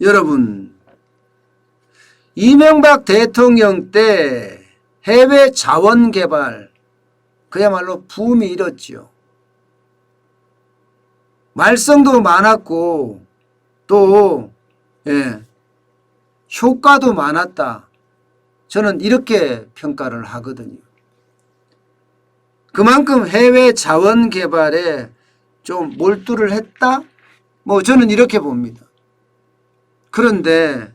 여러분, 이명박 대통령 때 해외 자원 개발 그야말로 붐이 일었죠. 말썽도 많았고 또 효과도 많았다. 저는 이렇게 평가를 하거든요. 그만큼 해외 자원 개발에 좀 몰두를 했다? 뭐 저는 이렇게 봅니다. 그런데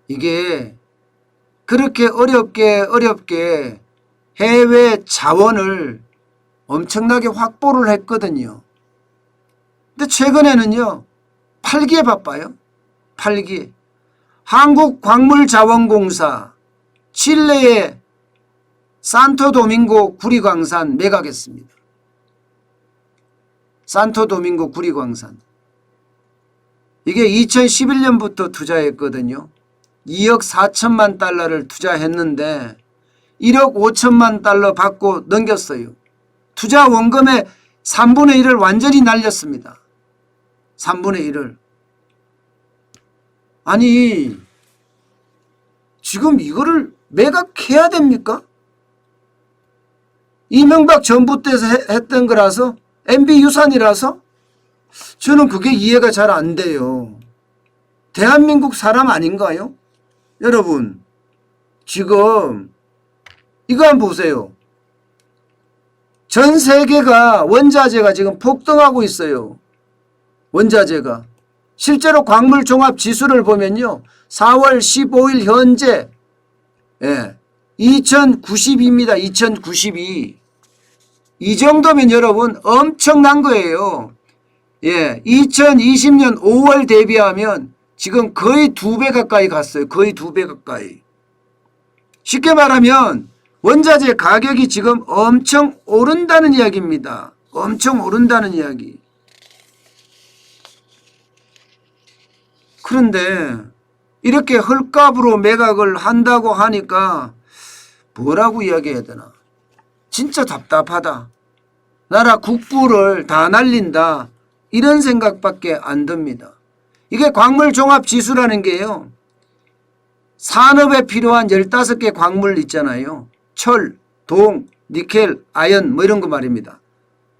이게 그렇게 어렵게 해외 자원을 엄청나게 확보를 했거든요. 근데 최근에는요, 팔기에 바빠요. 팔기. 한국광물자원공사 칠레의 산토도밍고 구리광산 매각했습니다. 산토도밍고 구리광산. 이게 2011년부터 투자했거든요. 2억 4천만 달러를 투자했는데 1억 5천만 달러 받고 넘겼어요. 투자 원금의 3분의 1을 완전히 날렸습니다. 3분의 1을. 아니, 지금 이거를 매각해야 됩니까? 이명박 정부 때서 했던 거라서, MB 유산이라서 저는 그게 이해가 잘 안 돼요. 대한민국 사람 아닌가요? 여러분, 지금 이거 한번 보세요. 전 세계가 원자재가 지금 폭등하고 있어요. 원자재가. 실제로 광물 종합 지수를 보면요. 4월 15일 현재 2092입니다. 2092. 이 정도면 여러분 엄청난 거예요. 2020년 5월 대비하면 지금 거의 2배 가까이 갔어요. 거의 2배 가까이. 쉽게 말하면 원자재 가격이 지금 엄청 오른다는 이야기입니다. 엄청 오른다는 이야기. 그런데 이렇게 헐값으로 매각을 한다고 하니까 뭐라고 이야기해야 되나. 진짜 답답하다. 나라 국부를 다 날린다. 이런 생각밖에 안 듭니다. 이게 광물종합지수라는 게요. 산업에 필요한 15개 광물 있잖아요. 철, 동, 니켈, 아연 뭐 이런 거 말입니다.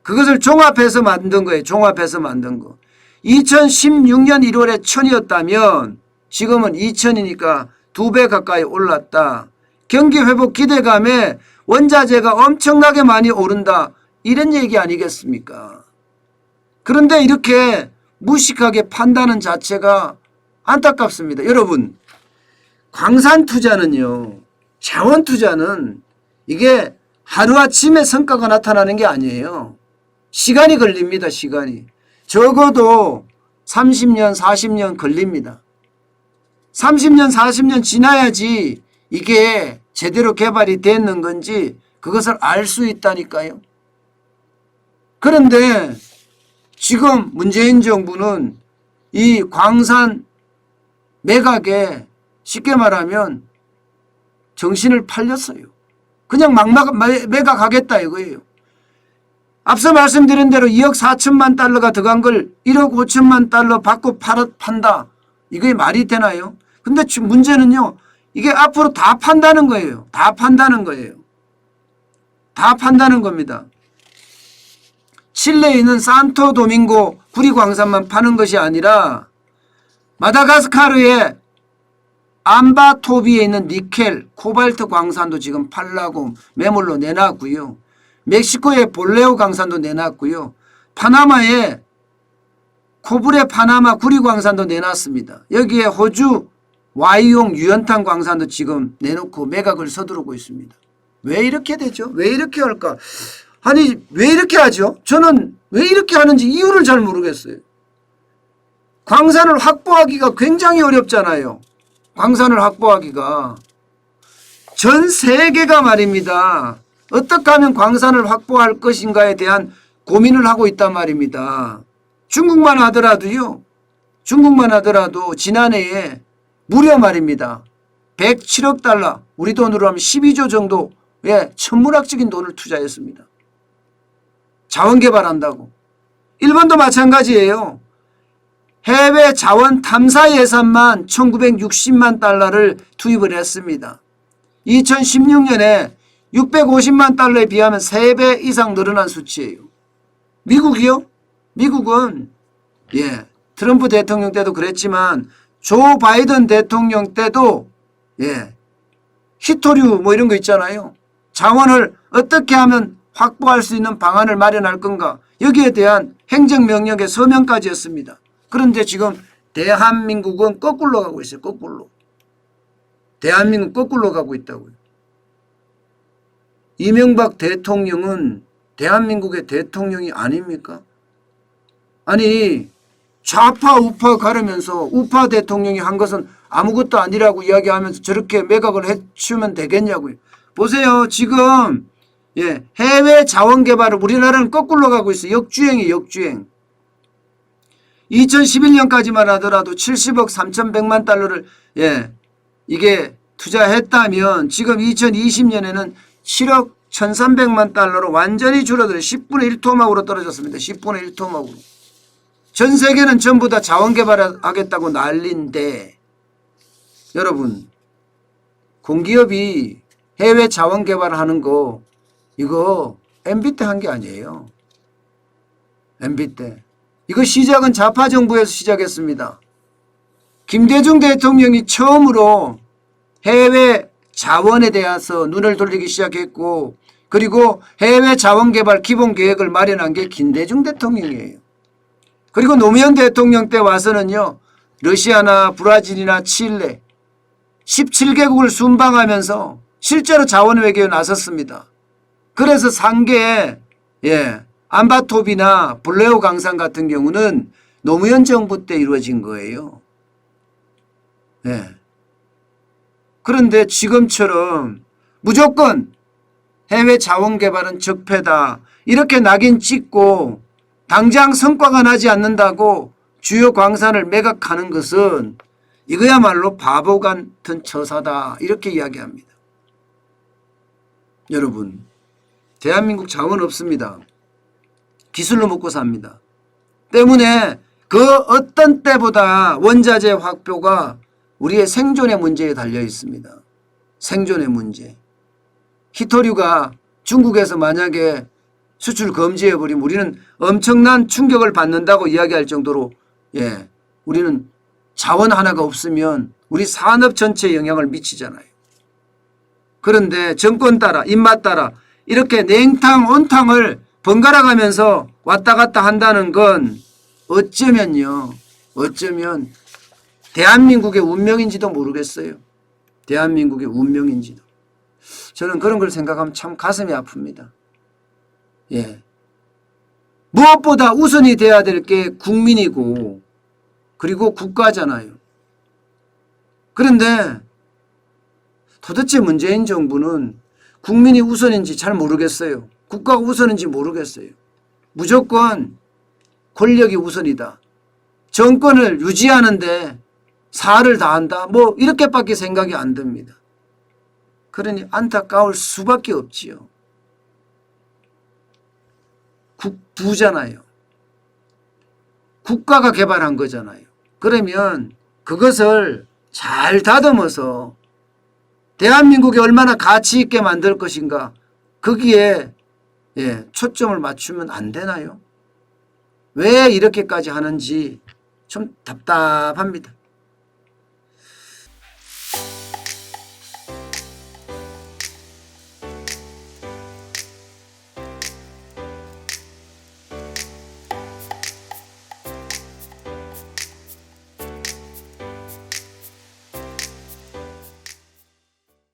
그것을 종합해서 만든 거예요. 종합해서 만든 거. 2016년 1월에 1000이었다면 지금은 2000이니까 2배 가까이 올랐다. 경기회복 기대감에 원자재가 엄청나게 많이 오른다. 이런 얘기 아니겠습니까? 그런데 이렇게 무식하게 판다는 자체가 안타깝습니다. 여러분, 광산 투자는요, 자원 투자는 이게 하루아침에 성과가 나타나는 게 아니에요. 시간이 걸립니다. 시간이. 적어도 30년, 40년 걸립니다. 30년, 40년 지나야지 이게 제대로 개발이 됐는 건지 그것을 알 수 있다니까요. 그런데 지금 문재인 정부는 이 광산 매각에 쉽게 말하면 정신을 팔렸어요. 그냥 막 매각하겠다 이거예요. 앞서 말씀드린 대로 2억 4천만 달러가 들어간 걸 1억 5천만 달러 받고 판다. 이게 말이 되나요? 근데 문제는요. 이게 앞으로 다 판다는 거예요. 다 판다는 거예요. 다 판다는 겁니다. 칠레에 있는 산토도밍고 구리광산만 파는 것이 아니라 마다가스카르의 암바토비에 있는 니켈, 코발트 광산도 지금 팔라고 매물로 내놨고요. 멕시코의 볼레오 광산도 내놨고요. 파나마의 코브레 파나마 구리광산도 내놨습니다. 여기에 호주 와이용 유연탄 광산도 지금 내놓고 매각을 서두르고 있습니다. 왜 이렇게 되죠? 왜 이렇게 할까? 아니, 왜 이렇게 하죠? 저는 왜 이렇게 하는지 이유를 잘 모르겠어요. 광산을 확보하기가 굉장히 어렵잖아요. 광산을 확보하기가. 전 세계가 말입니다. 어떻게 하면 광산을 확보할 것인가에 대한 고민을 하고 있단 말입니다. 중국만 하더라도 지난해에 무려 말입니다. 107억 달러, 우리 돈으로 하면 12조 정도의 천문학적인 돈을 투자했습니다. 자원 개발한다고. 일본도 마찬가지예요. 해외 자원 탐사 예산만 1960만 달러를 투입을 했습니다. 2016년에 650만 달러에 비하면 3배 이상 늘어난 수치예요. 미국이요? 미국은 트럼프 대통령 때도 그랬지만 조 바이든 대통령 때도 희토류 뭐 이런 거 있잖아요. 자원을 어떻게 하면 확보할 수 있는 방안을 마련할 건가, 여기에 대한 행정명령의 서명까지 했습니다. 그런데 지금 대한민국은 거꾸로 가고 있어요. 거꾸로. 대한민국은 거꾸로 가고 있다고요. 이명박 대통령은 대한민국의 대통령이 아닙니까? 아니, 좌파 우파 가르면서 우파 대통령이 한 것은 아무것도 아니라고 이야기하면서 저렇게 매각을 해주면 되겠냐고요. 보세요. 지금 해외 자원 개발을 우리나라는 거꾸로 가고 있어요. 역주행이에요. 역주행. 2011년까지만 하더라도 70억 3,100만 달러를 이게 투자했다면 지금 2020년에는 7억 1,300만 달러로 완전히 줄어들어 10분의 1토막으로 떨어졌습니다. 10분의 1토막으로. 전 세계는 전부 다 자원 개발하겠다고 난리인데, 여러분, 공기업이 해외 자원 개발하는 거 이거 MB 때 한 게 아니에요. MB 때. 이거 시작은 좌파 정부에서 시작했습니다. 김대중 대통령이 처음으로 해외 자원에 대해서 눈을 돌리기 시작했고, 그리고 해외 자원 개발 기본 계획을 마련한 게 김대중 대통령이에요. 그리고 노무현 대통령 때 와서는요, 러시아나 브라질이나 칠레 17개국을 순방하면서 실제로 자원 외교에 나섰습니다. 그래서 상계에 안바톱이나 블레오 강산 같은 경우는 노무현 정부 때 이루어진 거예요. 그런데 지금처럼 무조건 해외 자원 개발은 적폐다, 이렇게 낙인 찍고 당장 성과가 나지 않는다고 주요 광산을 매각하는 것은 이거야말로 바보 같은 처사다, 이렇게 이야기합니다. 여러분, 대한민국 자원 없습니다. 기술로 먹고 삽니다. 때문에 그 어떤 때보다 원자재 확보가 우리의 생존의 문제에 달려 있습니다. 생존의 문제. 희토류가 중국에서 만약에 수출 금지해버리면 우리는 엄청난 충격을 받는다고 이야기할 정도로 우리는 자원 하나가 없으면 우리 산업 전체에 영향을 미치잖아요. 그런데 정권 따라 입맛 따라 이렇게 냉탕 온탕을 번갈아 가면서 왔다 갔다 한다는 건 어쩌면 대한민국의 운명인지도 모르겠어요. 대한민국의 운명인지도. 저는 그런 걸 생각하면 참 가슴이 아픕니다. 무엇보다 우선이 돼야 될 게 국민이고 그리고 국가잖아요. 그런데 도대체 문재인 정부는 국민이 우선인지 잘 모르겠어요. 국가가 우선인지 모르겠어요. 무조건 권력이 우선이다. 정권을 유지하는데 사활을 다한다. 뭐 이렇게밖에 생각이 안 듭니다. 그러니 안타까울 수밖에 없지요. 국부잖아요. 국가가 개발한 거잖아요. 그러면 그것을 잘 다듬어서 대한민국이 얼마나 가치 있게 만들 것인가, 거기에 초점을 맞추면 안 되나요? 왜 이렇게까지 하는지 좀 답답합니다.